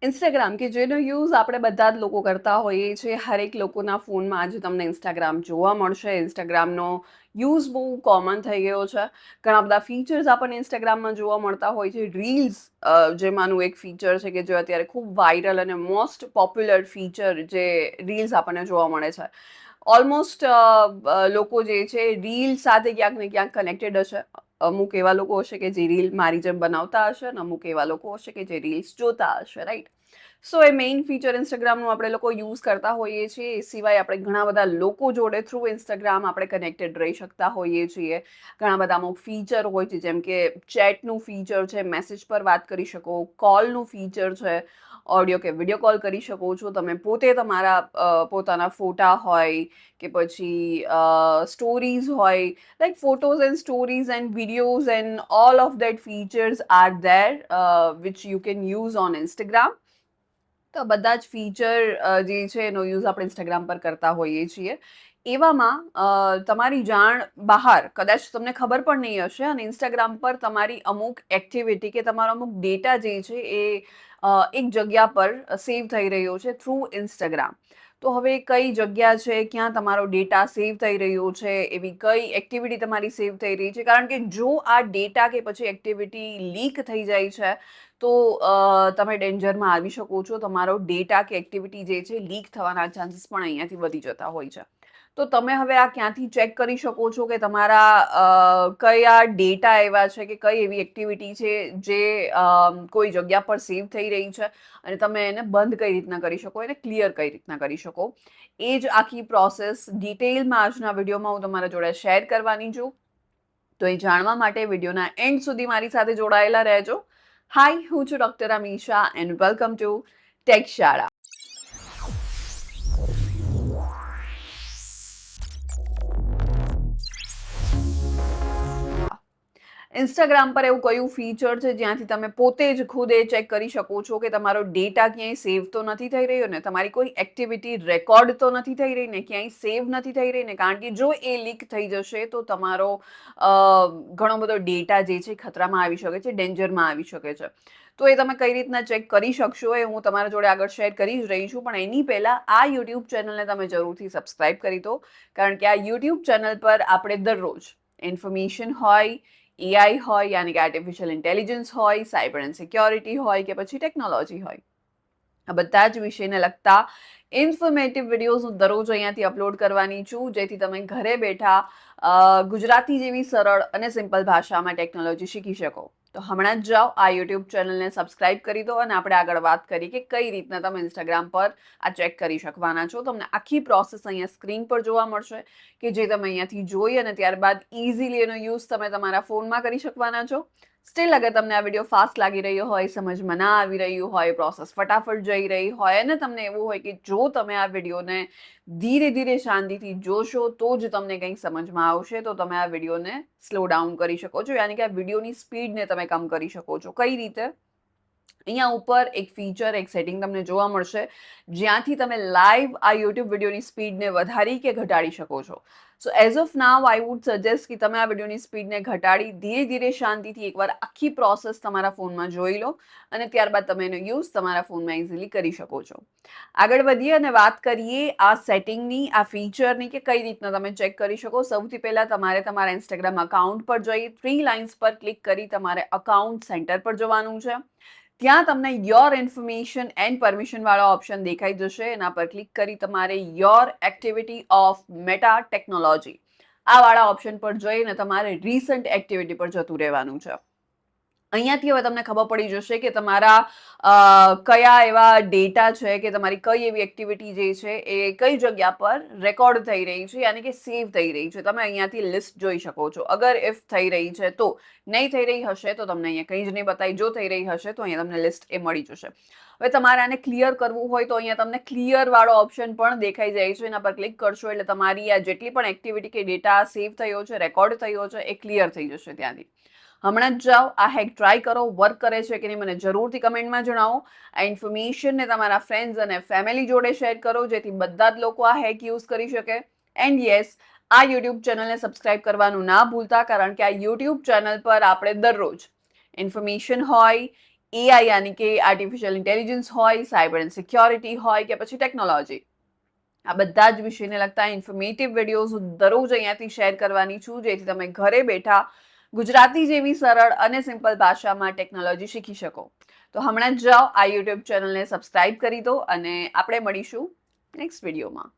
Instagram કે જેનો use આપણે બધા જ લોકો કરતા હોઈએ છીએ. હરેક લોકોના ફોનમાં આજે તમને ઇન્સ્ટાગ્રામ જોવા મળશે. ઇન્સ્ટાગ્રામનો યુઝ બહુ કોમન થઈ ગયો છે. ઘણા બધા ફીચર્સ આપણને ઇન્સ્ટાગ્રામમાં જોવા મળતા હોય છે. રીલ્સ જેમાંનું એક ફીચર છે કે જે અત્યારે ખૂબ વાયરલ અને મોસ્ટ પોપ્યુલર ફીચર જે રીલ્સ આપણને જોવા મળે છે. ઓલમોસ્ટ લોકો જે છે રીલ સાથે ક્યાંક ને ક્યાંક કનેક્ટેડ હશે. અમુક એવા લોકો હશે કે જે રીલ મારી જેમ બનાવતા હશે અને અમુક એવા લોકો હશે કે જે રીલ્સ જોતા હશે, રાઈટ? સો એ મેઇન ફીચર ઇન્સ્ટાગ્રામનું આપણે લોકો યુઝ કરતા હોઈએ છીએ. એ સિવાય આપણે ઘણા બધા લોકો જોડે થ્રુ ઇન્સ્ટાગ્રામ આપણે કનેક્ટેડ રહી શકતા હોઈએ છીએ. ઘણા બધા અમુક ફીચર હોય છે, જેમ કે ચેટનું ફીચર છે, મેસેજ પર વાત કરી શકો, કોલનું ફીચર છે, ઓડિયો કે વિડીયો કોલ કરી શકો છો. તમે પોતે તમારા પોતાના ફોટા હોય કે પછી સ્ટોરીઝ હોય, like photos and stories and videos and all of that features are there which you can use on Instagram. તો બધા જ ફીચર જે છે એનો યુઝ આપણે ઇન્સ્ટાગ્રામ પર કરતા હોઈએ છીએ. એવામાં તમારી જાણ બહાર કદાચ તમને ખબર પણ નહીં હશે અને ઇન્સ્ટાગ્રામ પર તમારી અમુક એક્ટિવિટી કે તમારો અમુક ડેટા જે છે એ એક જગ્યા પર સેવ થઈ રહ્યો છે થ્રુ ઇન્સ્ટાગ્રામ. તો હવે કઈ જગ્યા છે, ક્યાં તમારો ડેટા સેવ થઈ રહ્યો છે, એવી કઈ એક્ટિવિટી તમારી સેવ થઈ રહી છે, કારણ કે જો આ ડેટા કે પછી એક્ટિવિટી લીક થઈ જાય છે તો તમે ડેન્જરમાં આવી શકો છો. તમારો ડેટા કે એક્ટિવિટી જે છે લીક થવાના ચાન્સીસ પણ અહીંયાથી વધી જતા હોય છે. તો તમે હવે આ ક્યાંથી ચેક કરી શકો છો કે તમારા કયા ડેટા એવા છે કે કઈ એવી એક્ટિવિટી છે જે કોઈ જગ્યા પર સેવ થઈ રહી છે અને તમે એને બંધ કઈ રીતના કરી શકો, એને ક્લિયર કઈ રીતના કરી શકો. એ જ આખી પ્રોસેસ ડિટેલમાં આજના વિડીયોમાં હું તમારા જોડે શેર કરવાની છું. તો એ જાણવા માટે વિડીયોના એન્ડ સુધી મારી સાથે જોડાયેલા રહેજો. હાય, હું છું doctor Amisha and welcome to take શાળા. ઇન્સ્ટાગ્રામ પર એવું કયું ફીચર છે જ્યાંથી તમે પોતે જ ખુદ એ ચેક કરી શકો છો કે તમારો ડેટા ક્યાંય સેવ તો નથી થઈ રહ્યો ને, તમારી કોઈ એક્ટિવિટી રેકોર્ડ તો નથી થઈ રહી ને, ક્યાંય સેવ નથી થઈ રહી ને? કારણ કે જો એ લીક થઈ જશે તો તમારો ઘણો બધો ડેટા જે છે ખતરામાં આવી શકે છે, ડેન્જરમાં આવી શકે છે. તો એ તમે કઈ રીતના ચેક કરી શકશો એ હું તમારા જોડે આગળ શેર કરી જ રહી છું. પણ એની પહેલાં આ યુટ્યુબ ચેનલને તમે જરૂરથી સબસ્ક્રાઇબ કરી દો, કારણ કે આ યુટ્યુબ ચેનલ પર આપણે દરરોજ ઇન્ફોર્મેશન હોય, એઆઈ હોય યાની કે આર્ટિફિશિયલ ઇન્ટેલિજન્સ હોય, સાયબર એન્ડ સિક્યોરિટી હોય કે પછી ટેકનોલોજી હોય, આ બધા જ વિષયને લગતા ઇન્ફોર્મેટિવ વિડીયોઝ હું દરરોજ અહીંયાથી અપલોડ કરવાની છું, જેથી તમે ઘરે બેઠા ગુજરાતી જેવી સરળ અને સિમ્પલ ભાષામાં ટેકનોલોજી શીખી શકો. તો હમણાં જ જાઓ, આ યુટ્યુબ ચેનલને સબસ્ક્રાઇબ કરી દો અને આપણે આગળ વાત કરી કે કઈ રીતના તમે ઇન્સ્ટાગ્રામ પર આ ચેક કરી શકવાના છો. તમને આખી પ્રોસેસ અહીંયા સ્ક્રીન પર જોવા મળશે કે જે તમે અહીંયાથી જોઈ અને ત્યારબાદ ઇઝીલી એનો યુઝ તમે તમારા ફોનમાં કરી શકવાના છો. સ્ટીલ અગર તમને આ વિડીયો ફાસ્ટ લાગી રહ્યો હોય, સમજમાં ના આવી રહ્યું હોય, પ્રોસેસ ફટાફટ જઈ રહી હોય અને તમને એવું હોય કે જો તમે આ વિડીયોને ધીરે ધીરે શાંતિથી જોશો તો જ તમને કંઈક સમજમાં આવશે, તો તમે આ વિડીયોને સ્લો ડાઉન કરી શકો છો, યાની કે આ વિડીયોની સ્પીડને તમે કમ કરી શકો છો. કઈ રીતે? અહીંયા ઉપર એક ફીચર, એક સેટિંગ તમને જોવા મળશે જ્યાંથી તમે લાઈવ આ યુટ્યુબ વિડીયોની સ્પીડને વધારી કે ઘટાડી શકો છો. સો as of now I would suggest કે તમે આ વિડીયોની સ્પીડને ઘટાડી ધીરે ધીરે શાંતિથી એકવાર આખી પ્રોસેસ તમારા ફોનમાં જોઈ લો અને ત્યારબાદ તમે એનો યુઝ તમારા ફોનમાં ઇઝીલી કરી શકો છો. આગળ વધીએ અને વાત કરીએ આ સેટિંગની, આ ફીચરની કે કઈ રીતના તમે ચેક કરી શકો. સૌથી પહેલાં તમારે તમારા ઇન્સ્ટાગ્રામ અકાઉન્ટ પર જઈ 3 લાઇન્સ પર ક્લિક કરી તમારે અકાઉન્ટ સેન્ટર પર જવાનું છે. ત્યાં તમને યોર ઇન્ફોર્મેશન એન્ડ પરમિશન વાળો ઓપ્શન દેખાઈ જશે. એના પર ક્લિક કરી તમારે your activity of meta technology આ વાળા ઓપ્શન પર જઈને તમારે રિસન્ટ એક્ટિવિટી પર જતું રહેવાનું છે. અહીંયાથી હવે તમને ખબર પડી જશે કે તમારા કયા એવા ડેટા છે કે તમારી કઈ એવી એક્ટિવિટી જે છે એ કઈ જગ્યા પર રેકોર્ડ થઈ રહી છે, યાની કે સેવ થઈ રહી છે. તમે અહીંયાથી લિસ્ટ જોઈ શકો છો. અગર ઇફ થઈ રહી છે તો, નહીં થઈ રહી હશે તો તમને અહીંયા કંઈ જ નહીં બતાવી. જો થઈ રહી હશે તો અહીંયા તમને લિસ્ટ એ મળી જશે. હવે તમારે આને ક્લિયર કરવું હોય તો અહીંયા તમને ક્લિયર વાળો ઓપ્શન પણ દેખાઈ જાય છે. એના પર ક્લિક કરશો એટલે તમારી આ જેટલી પણ એક્ટિવિટી કે ડેટા સેવ થયો છે, રેકોર્ડ થયો છે, એ ક્લિયર થઈ જશે ત્યાંથી. હમણાં જ જાઓ, આ હેક ટ્રાય કરો, વર્ક કરે છે કે નહીં મને જરૂરથી કમેન્ટમાં જણાવો. આ ઇન્ફોર્મેશનને તમારા ફ્રેન્ડ્સ અને ફેમિલી જોડે શેર કરો જેથી બધા જ લોકો આ હેક યુઝ કરી શકે. એન્ડ યસ, આ યુટ્યુબ ચેનલને સબસ્ક્રાઇબ કરવાનું ના ભૂલતા, કારણ કે આ યુટ્યુબ ચેનલ પર આપણે દરરોજ ઇન્ફોર્મેશન હોય, એઆઈ યાની કે આર્ટિફિશિયલ ઇન્ટેલિજન્સ હોય, સાયબર એન્ડ સિક્યોરિટી હોય કે પછી ટેકનોલોજી, આ બધા જ વિષયને લગતા ઇન્ફોર્મેટિવ વિડીયોઝ દરરોજ અહીંયાથી શેર કરવાની છું, જેથી તમે ઘરે બેઠા ગુજરાતી જેવી સરળ અને સિમ્પલ ભાષામાં ટેકનોલોજી શીખી શકો. તો હમણાં જ જાઓ આ યુટ્યુબ ચેનલને સબસ્ક્રાઇબ કરી દો અને આપણે મળીશું નેક્સ્ટ વિડીયોમાં.